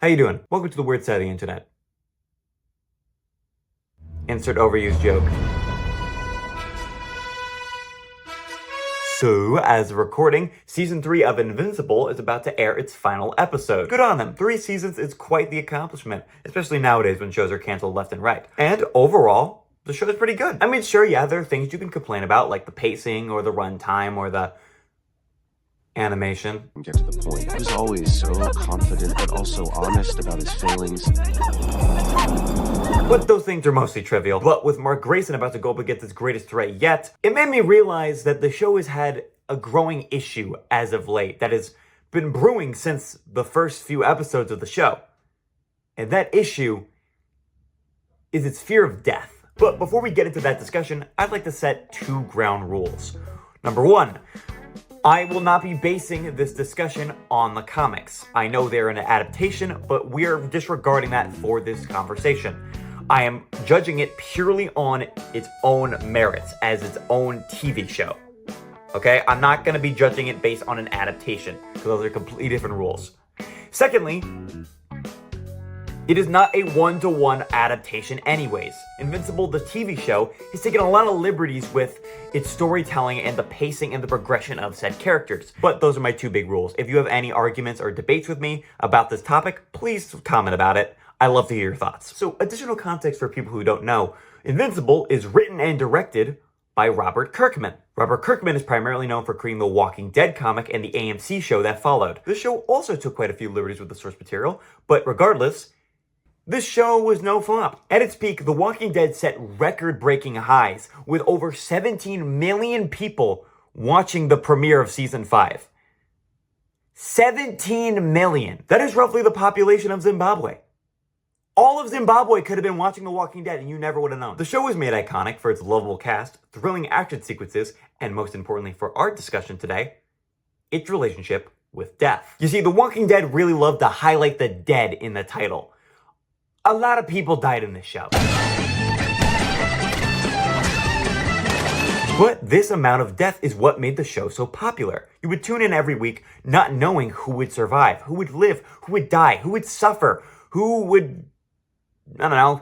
How you doing? Welcome to the weird side of the internet. Insert overused joke. So, as of recording, Season 3 of Invincible is about to air its final episode. Good on them. 3 seasons is quite the accomplishment, especially nowadays when shows are canceled left and right. And overall, the show is pretty good. I mean, sure, yeah, there are things you can complain about, like the pacing or the runtime or the animation. Get to the point. He was always so confident, but also honest about his failings. But those things are mostly trivial. But with Mark Grayson about to go up against his greatest threat yet, it made me realize that the show has had a growing issue as of late that has been brewing since the first few episodes of the show. And that issue is its fear of death. But before we get into that discussion, I'd like to set 2 ground rules. Number 1, I will not be basing this discussion on the comics. I know they're an adaptation, but we're disregarding that for this conversation. I am judging it purely on its own merits as its own TV show. Okay? I'm not going to be judging it based on an adaptation, because those are completely different rules. Secondly, it is not a one-to-one adaptation anyways. Invincible, the TV show, has taken a lot of liberties with its storytelling and the pacing and the progression of said characters. But those are my 2 big rules. If you have any arguments or debates with me about this topic, please comment about it. I love to hear your thoughts. So, additional context for people who don't know, Invincible is written and directed by Robert Kirkman. Robert Kirkman is primarily known for creating the Walking Dead comic and the AMC show that followed. This show also took quite a few liberties with the source material, but regardless, this show was no flop. At its peak, The Walking Dead set record-breaking highs, with over 17 million people watching the premiere of Season 5. 17 million! That is roughly the population of Zimbabwe. All of Zimbabwe could have been watching The Walking Dead and you never would have known. The show was made iconic for its lovable cast, thrilling action sequences, and most importantly for our discussion today, its relationship with death. You see, The Walking Dead really loved to highlight the dead in the title. A lot of people died in this show. But this amount of death is what made the show so popular. You would tune in every week not knowing who would survive, who would live, who would die, who would suffer, who would, I don't know,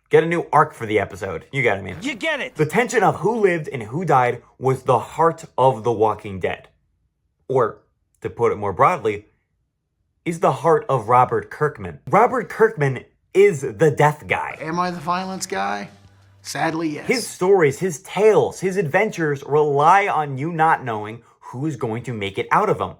get a new arc for the episode. You get what I mean. You get it! The tension of who lived and who died was the heart of The Walking Dead. Or, to put it more broadly, is the heart of Robert Kirkman. Robert Kirkman is the death guy. Am I the violence guy? Sadly, yes. His stories, his tales, his adventures rely on you not knowing who's going to make it out of them.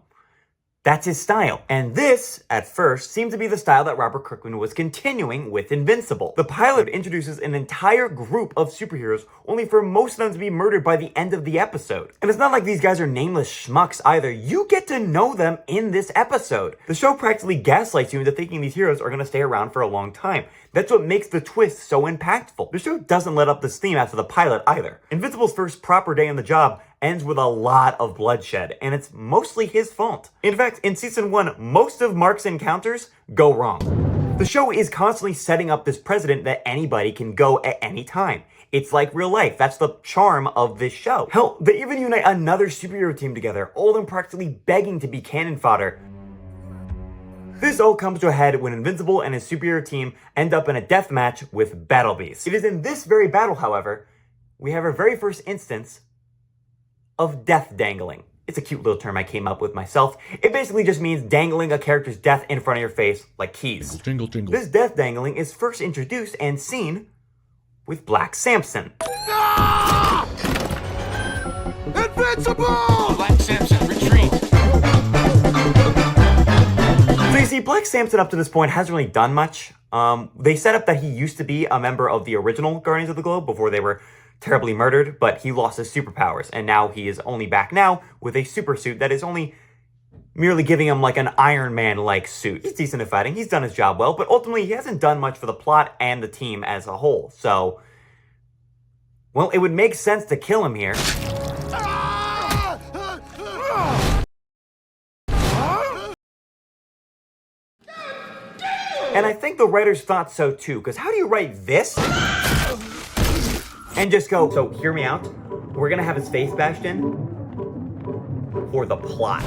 That's his style. And this, at first, seemed to be the style that Robert Kirkman was continuing with Invincible. The pilot introduces an entire group of superheroes, only for most of them to be murdered by the end of the episode. And it's not like these guys are nameless schmucks either. You get to know them in this episode. The show practically gaslights you into thinking these heroes are going to stay around for a long time. That's what makes the twist so impactful. The show doesn't let up the steam after the pilot either. Invincible's first proper day on the job ends with a lot of bloodshed, and it's mostly his fault. In fact, in Season 1, most of Mark's encounters go wrong. The show is constantly setting up this precedent that anybody can go at any time. It's like real life. That's the charm of this show. Hell, they even unite another superhero team together, all of them practically begging to be cannon fodder. This all comes to a head when Invincible and his superhero team end up in a death match with Battle Beast. It is in this very battle, however, we have our very first instance of death dangling. It's a cute little term I came up with myself. It basically just means dangling a character's death in front of your face like keys. Jingle, jingle. This death dangling is first introduced and seen with Black Samson. Ah! Invincible! Black Samson, retreat! So you see, Black Samson up to this point hasn't really done much. They set up that he used to be a member of the original Guardians of the Globe before they were terribly murdered, but he lost his superpowers, and now he is only back now with a super suit that is only merely giving him like an Iron Man-like suit. He's decent at fighting, he's done his job well, but ultimately he hasn't done much for the plot and the team as a whole, so, well, it would make sense to kill him here. And I think the writers thought so too, because how do you write this and just go, so hear me out, we're gonna have his face bashed in for the plot.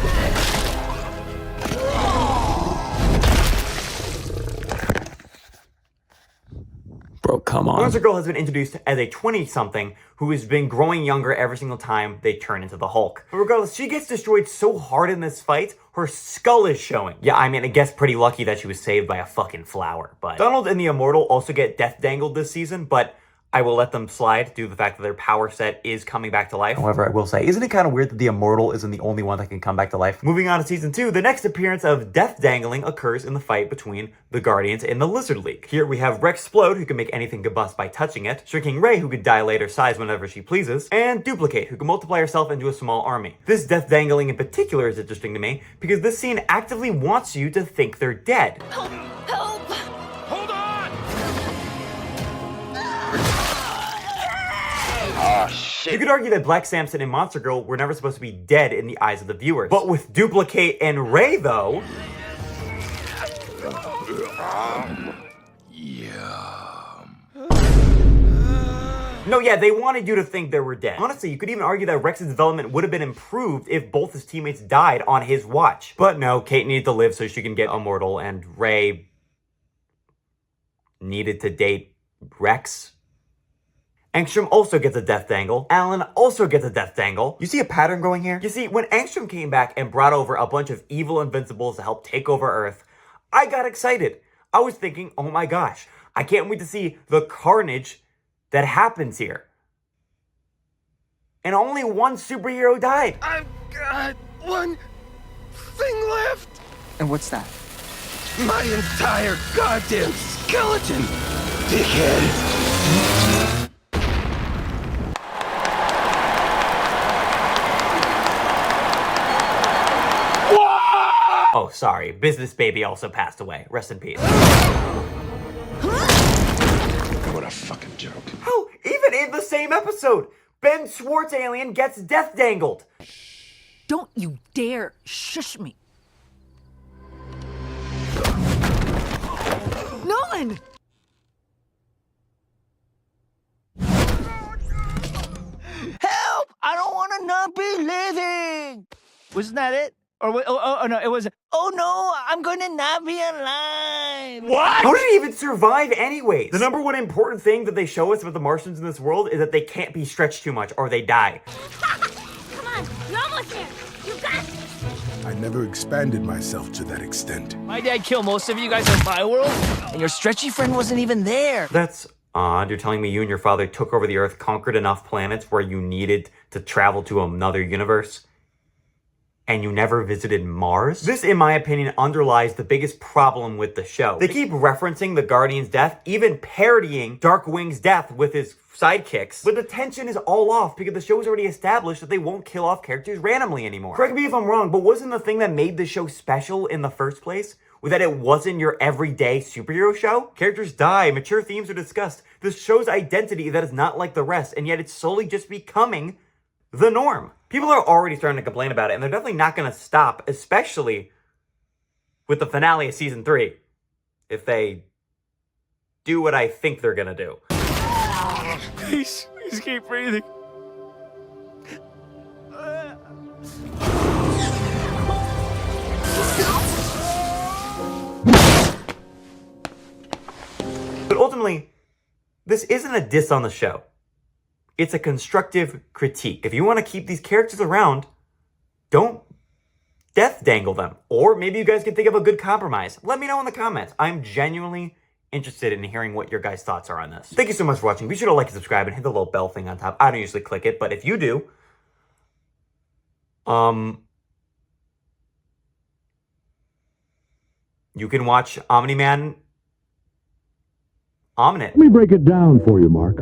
bro, come on. Monster Girl has been introduced as a 20-something who has been growing younger every single time they turn into the Hulk. But regardless, she gets destroyed so hard in this fight, her skull is showing. Yeah, I mean, I guess pretty lucky that she was saved by a fucking flower. But Donald and the Immortal also get death dangled this season, but I will let them slide due to the fact that their power set is coming back to life. However, I will say, isn't it kind of weird that the Immortal isn't the only one that can come back to life? Moving on to season 2, the next appearance of death dangling occurs in the fight between the Guardians and the Lizard League. Here we have Rexplode, who can make anything combust by touching it, Shrinking Ray, who can dilate her size whenever she pleases, and Duplicate, who can multiply herself into a small army. This death dangling in particular is interesting to me because this scene actively wants you to think they're dead. Help! Hold on! Oh, shit. You could argue that Black Samson and Monster Girl were never supposed to be dead in the eyes of the viewers. But with Duplicate and Ray, though... No, yeah, they wanted you to think they were dead. Honestly, you could even argue that Rex's development would have been improved if both his teammates died on his watch. But no, Kate needed to live so she can get immortal, and Ray needed to date Rex. Angstrom also gets a death dangle. Alan also gets a death dangle. You see a pattern going here? You see, when Angstrom came back and brought over a bunch of evil Invincibles to help take over Earth, I got excited. I was thinking, oh my gosh, I can't wait to see the carnage that happens here. And only one superhero died. I've got one thing left. And what's that? My entire goddamn skeleton, dickhead. Oh, sorry. Business Baby also passed away. Rest in peace. What a fucking joke. Oh, even in the same episode, Ben Schwartz alien gets death dangled. Don't you dare shush me. Nolan! Help! I don't want to not be living. Wasn't that it? Or no, it was. Oh no, I'm going to not be alive. What? How did he even survive anyways? The number one important thing that they show us about the Martians in this world is that they can't be stretched too much or they die. Come on, you're almost there. You got this. I never expanded myself to that extent. My dad killed most of you guys in my world, and your stretchy friend wasn't even there. That's odd. You're telling me you and your father took over the Earth, conquered enough planets where you needed to travel to another universe, and you never visited Mars? This, in my opinion, underlies the biggest problem with the show. They keep referencing the Guardian's death, even parodying Darkwing's death with his sidekicks, but the tension is all off because the show has already established that they won't kill off characters randomly anymore. Correct me if I'm wrong, but wasn't the thing that made the show special in the first place was that it wasn't your everyday superhero show? Characters die, mature themes are discussed. This show's identity that is not like the rest, and yet it's slowly just becoming the norm. People are already starting to complain about it, and they're definitely not going to stop, especially with the finale of season 3, if they do what I think they're going to do. Please keep breathing. But ultimately, this isn't a diss on the show. It's a constructive critique. If you want to keep these characters around, don't death dangle them. Or maybe you guys can think of a good compromise. Let me know in the comments. I'm genuinely interested in hearing what your guys' thoughts are on this. Thank you so much for watching. Be sure to like and subscribe and hit the little bell thing on top. I don't usually click it, but if you do, you can watch Omni-Man Omnit. Let me break it down for you, Mark.